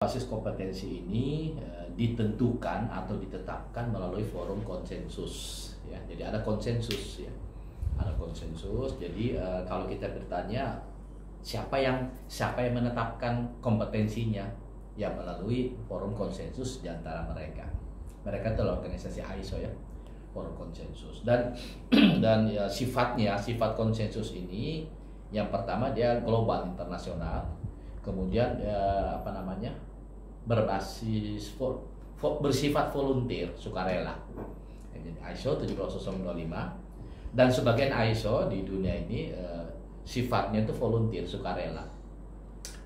Basis kompetensi ini ditentukan atau ditetapkan melalui forum konsensus ya. Jadi ada konsensus ya. Ada konsensus. Jadi kalau kita bertanya siapa yang menetapkan kompetensinya ya, melalui forum konsensus di antara mereka. Mereka itu organisasi ISO ya, forum konsensus. Dan ya, sifat konsensus ini yang pertama dia global internasional. Kemudian berbasis bersifat volunteer, sukarela. Jadi ISO 17025, dan sebagian ISO di dunia ini sifatnya itu volunteer, sukarela.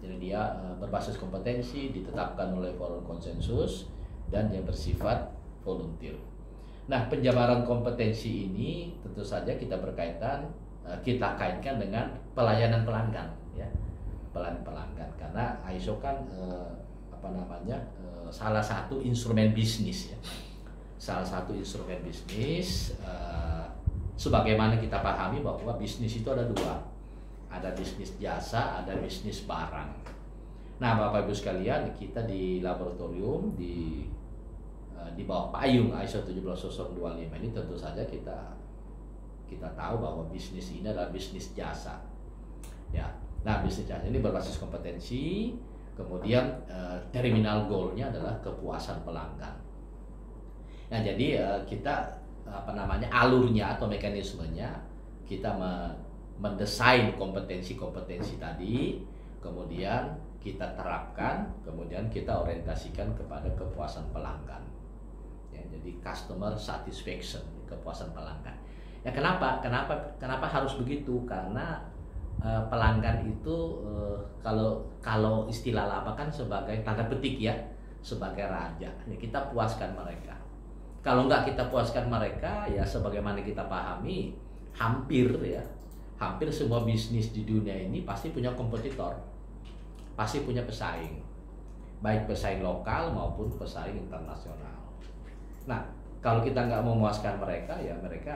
Jadi dia berbasis kompetensi, ditetapkan oleh forum konsensus, dan dia bersifat volunteer. Nah, penjabaran kompetensi ini tentu saja kita kaitkan dengan pelayanan pelanggan ya. Pelayanan pelanggan, karena ISO kan salah satu instrumen bisnis ya. Salah satu instrumen bisnis, sebagaimana kita pahami bahwa bisnis itu ada dua. Ada bisnis jasa, ada bisnis barang. Nah, Bapak Ibu sekalian, kita di laboratorium di bawah payung ISO 17025 ini tentu saja kita tahu bahwa bisnis ini adalah bisnis jasa. Ya. Nah, bisnis jasa ini berbasis kompetensi, kemudian terminal goal-nya adalah kepuasan pelanggan. Nah, jadi kita alurnya atau mekanismenya, kita mendesain kompetensi-kompetensi tadi, kemudian kita terapkan, kemudian kita orientasikan kepada kepuasan pelanggan. Ya, jadi customer satisfaction, kepuasan pelanggan. Ya, kenapa harus begitu? Karena pelanggan itu kalau istilah laba kan sebagai tanda petik ya, sebagai raja. Ya, kita puaskan mereka. Kalau nggak kita puaskan mereka, ya sebagaimana kita pahami, hampir semua bisnis di dunia ini pasti punya kompetitor, pasti punya pesaing, baik pesaing lokal maupun pesaing internasional. Nah, kalau kita nggak memuaskan mereka, ya mereka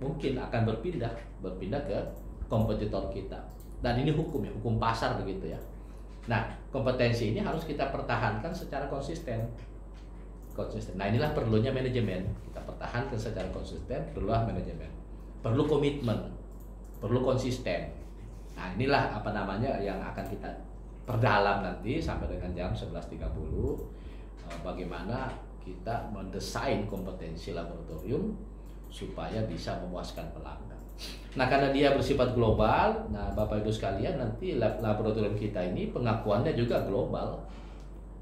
mungkin akan berpindah ke kompetitor kita. Dan ini hukum pasar begitu ya. Nah, kompetensi ini harus kita pertahankan secara konsisten. Nah, inilah perlunya manajemen. Kita pertahankan secara konsisten, perlulah manajemen. Perlu komitmen, perlu konsisten. Nah, inilah yang akan kita perdalam nanti sampai dengan jam 11.30, bagaimana kita mendesain kompetensi laboratorium supaya bisa memuaskan pelanggan. Nah, karena dia bersifat global, nah Bapak Ibu sekalian, nanti laboratorium kita ini pengakuannya juga global.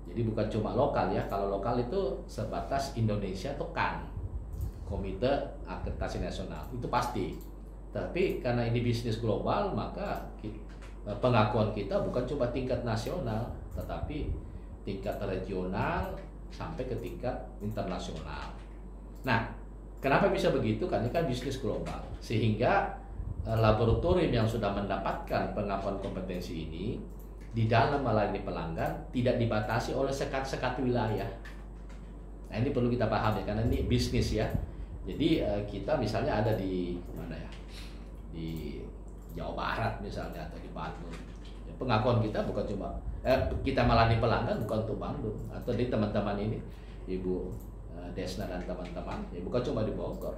Jadi bukan cuma lokal ya. Kalau lokal itu sebatas Indonesia atau CAN, Komite Akreditasi Nasional, itu pasti. Tapi karena ini bisnis global, maka pengakuan kita bukan cuma tingkat nasional, tetapi tingkat regional sampai ke tingkat internasional. Nah, kenapa bisa begitu? Karena ini kan bisnis global, sehingga laboratorium yang sudah mendapatkan pengakuan kompetensi ini di dalam melayani pelanggan tidak dibatasi oleh sekat-sekat wilayah. Nah, ini perlu kita pahami karena ini bisnis ya. Jadi kita misalnya ada di mana ya? Di Jawa Barat misalnya, atau di Bandung. Ya, pengakuan kita bukan cuma kita melayani pelanggan bukan untuk Bandung, atau di teman-teman ini Ibu Desna dan teman-teman, ya bukan cuma di Bogor.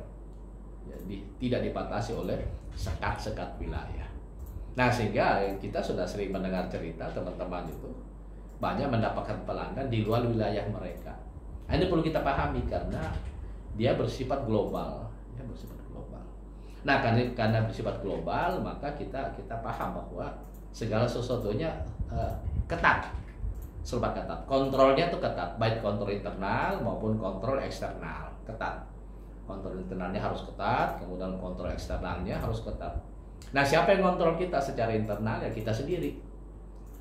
Jadi tidak dibatasi oleh sekat-sekat wilayah. Nah, sehingga kita sudah sering mendengar cerita teman-teman itu banyak mendapatkan pelanggan di luar wilayah mereka. Nah, ini perlu kita pahami karena dia bersifat global, ya bersifat global. Nah, karena bersifat global, maka kita paham bahwa segala sesuatunya ketat, serba ketat. Kontrolnya itu ketat, baik kontrol internal maupun kontrol eksternal, ketat. Kontrol internalnya harus ketat, kemudian kontrol eksternalnya harus ketat. Nah, siapa yang kontrol kita secara internal? Ya kita sendiri.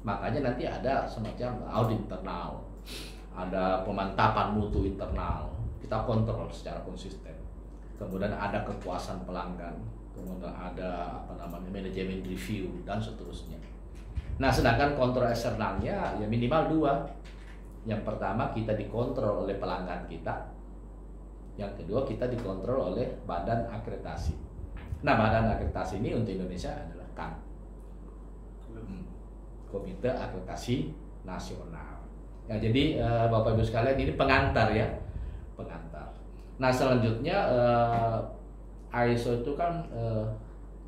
Makanya nanti ada semacam audit internal, ada pemantapan mutu internal, kita kontrol secara konsisten. Kemudian ada kepuasan pelanggan, kemudian ada manajemen review dan seterusnya. Nah, sedangkan kontrol eksternalnya ya minimal dua. Yang pertama, kita dikontrol oleh pelanggan kita. Yang kedua, kita dikontrol oleh badan akreditasi. Nah, badan akreditasi ini untuk Indonesia adalah CAN, Komite Akreditasi Nasional. Ya, jadi Bapak Ibu sekalian, ini pengantar ya, pengantar. Nah selanjutnya ISO itu kan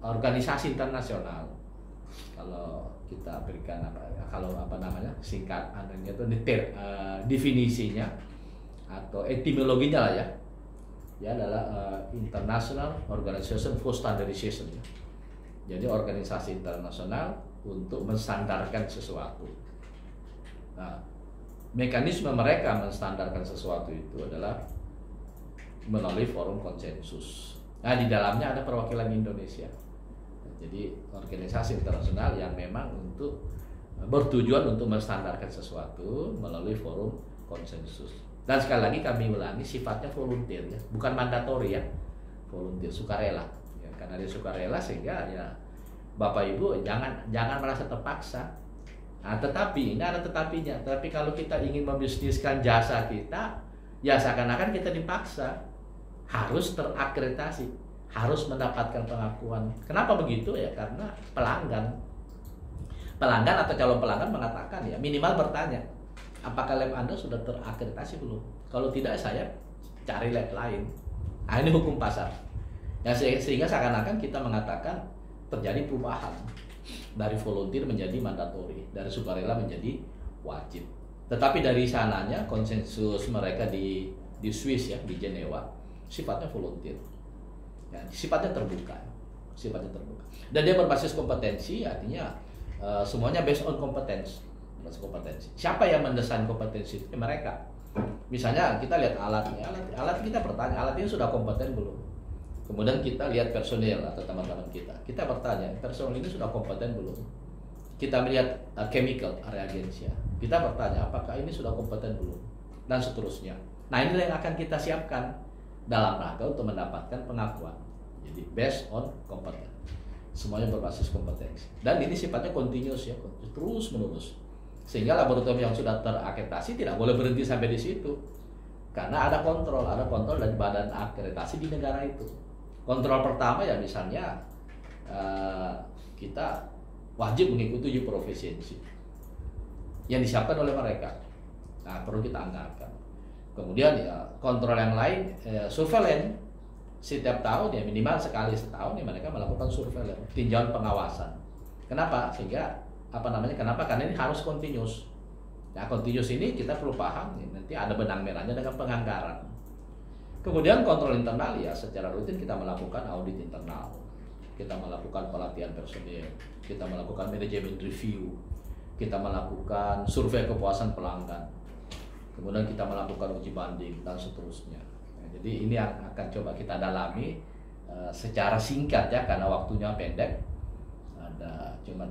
organisasi internasional. Kalau kita berikan singkat adanya itu definisinya atau etimologinya lah ya. Dia adalah International Organization for Standardization. Jadi organisasi internasional untuk menstandarkan sesuatu. Nah, mekanisme mereka menstandarkan sesuatu itu adalah melalui forum konsensus. Nah, di dalamnya ada perwakilan Indonesia. Jadi organisasi internasional yang memang bertujuan untuk menstandarkan sesuatu melalui forum konsensus. Dan sekali lagi kami ulangi, sifatnya volunteer ya, bukan mandatori ya, volunteer, sukarela. Ya, karena dia sukarela sehingga ya Bapak Ibu jangan merasa terpaksa. Nah, tetapi ini ada tetapinya. Tapi kalau kita ingin membisniskan jasa kita, ya seakan-akan kita dipaksa harus terakreditasi, harus mendapatkan pengakuan. Kenapa begitu ya? Karena pelanggan atau calon pelanggan mengatakan ya minimal bertanya, apakah lab Anda sudah terakreditasi belum? Kalau tidak, saya cari lab lain. Nah, ini hukum pasar. Ya, sehingga seakan-akan kita mengatakan terjadi perubahan dari volunteer menjadi mandatori, dari sukarela menjadi wajib. Tetapi dari sananya konsensus mereka di Swiss ya, di Jenewa, sifatnya volunteer. Ya, sifatnya terbuka. Dan dia berbasis kompetensi, artinya semuanya based on kompetensi. Siapa yang mendesain kompetensi itu? Mereka. Misalnya kita lihat alatnya, alat kita bertanya, alat ini sudah kompeten belum? Kemudian kita lihat personil atau teman-teman kita bertanya, personil ini sudah kompeten belum? Kita melihat chemical reagensia, kita bertanya, apakah ini sudah kompeten belum? Dan seterusnya. Nah, ini yang akan kita siapkan dalam rangka untuk mendapatkan pengakuan. Jadi based on kompeten, semuanya berbasis kompetensi. Dan ini sifatnya continuous ya, terus menerus. Sehingga laboratorium yang sudah terakreditasi tidak boleh berhenti sampai di situ, karena ada kontrol dari badan akreditasi di negara itu. Kontrol pertama ya misalnya kita wajib mengikuti uji profisiensi yang disiapkan oleh mereka. Nah, perlu kita anggarkan. Kemudian ya kontrol yang lain, surveillance setiap tahun ya minimal sekali setahun ya mereka melakukan surveillance, tinjauan pengawasan. Kenapa? Kenapa? Karena ini harus continuous. Nah, continuous ini kita perlu paham ya, nanti ada benang merahnya dengan penganggaran. Kemudian kontrol internal ya secara rutin kita melakukan audit internal, kita melakukan pelatihan personil, kita melakukan manajemen review, kita melakukan survei kepuasan pelanggan, kemudian kita melakukan uji banding dan seterusnya. Nah, jadi ini yang akan coba kita dalami secara singkat ya karena waktunya pendek. Ada cuma